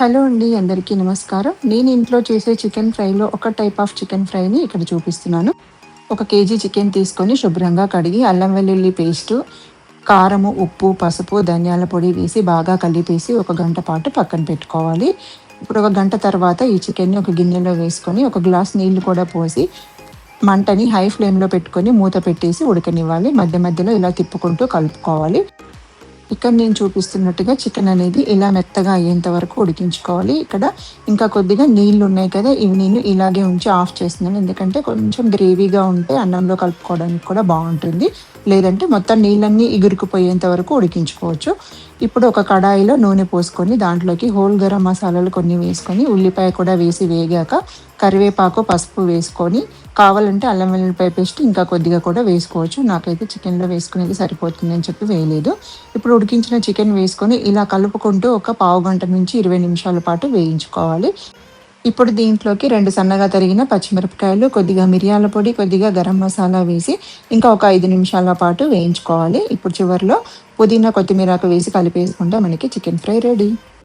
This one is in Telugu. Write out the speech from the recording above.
హలో అండి. అందరికీ నమస్కారం. నేను ఇంట్లో చేసే చికెన్ ఫ్రైలో ఒక టైప్ ఆఫ్ చికెన్ ఫ్రైని ఇక్కడ చూపిస్తున్నాను. ఒక కేజీ చికెన్ తీసుకొని శుభ్రంగా కడిగి అల్లం వెల్లుల్లి పేస్టు, కారము, ఉప్పు, పసుపు, ధనియాల పొడి వేసి బాగా కలిపేసి ఒక గంట పాటు పక్కన పెట్టుకోవాలి. ఇప్పుడు ఒక గంట తర్వాత ఈ చికెన్‌ని ఒక గిన్నెలో వేసుకొని ఒక గ్లాస్ నీళ్లు కూడా పోసి మంటని హై ఫ్లేమ్‌లో పెట్టుకొని మూత పెట్టేసి ఉడకనివ్వాలి. మధ్య మధ్యలో ఇలా తిప్పుకుంటూ కలుపుకోవాలి. ఇక్కడ నేను చూపిస్తున్నట్టుగా చికెన్ అనేది ఇలా మెత్తగా అయ్యేంత వరకు ఉడికించుకోవాలి. ఇక్కడ ఇంకా కొద్దిగా నీళ్ళు ఉన్నాయి కదా! ఇవి నేను ఇలాగే ఉంచి ఆఫ్ చేస్తున్నాను. ఎందుకంటే కొంచెం గ్రేవీగా ఉంటే అన్నంలో కలుపుకోవడానికి కూడా బావుంటుంది. లేదంటే మొత్తం నీళ్ళన్నీ ఇగురుకుపోయేంత వరకు ఉడికించుకోవచ్చు. ఇప్పుడు ఒక కడాయిలో నూనె పోసుకొని దాంట్లోకి హోల్ గరం మసాలాలు కొన్ని వేసుకొని, ఉల్లిపాయ కూడా వేసి వేగాక కరివేపాకు, పసుపు వేసుకొని కావాలంటే అల్లం వెల్లుల్లిపాయ పేస్ట్ ఇంకా కొద్దిగా కూడా వేసుకోవచ్చు. నాకైతే చికెన్‌లో వేసుకునేది సరిపోతుందని చెప్పి వేయలేదు. ఇప్పుడు ఉడికించిన చికెన్ వేసుకొని ఇలా కలుపుకుంటూ ఒక పావుగంట నుంచి 20 నిమిషాల పాటు వేయించుకోవాలి. ఇప్పుడు దీంట్లోకి 2 సన్నగా తరిగిన పచ్చిమిరపకాయలు, కొద్దిగా మిరియాల పొడి, కొద్దిగా గరం మసాలా వేసి ఇంకా ఒక 5 నిమిషాల పాటు వేయించుకోవాలి. ఇప్పుడు చివరిలో పుదీనా, కొత్తిమీరాకు వేసి కలిపేసుకుంటే మనకి చికెన్ ఫ్రై రెడీ.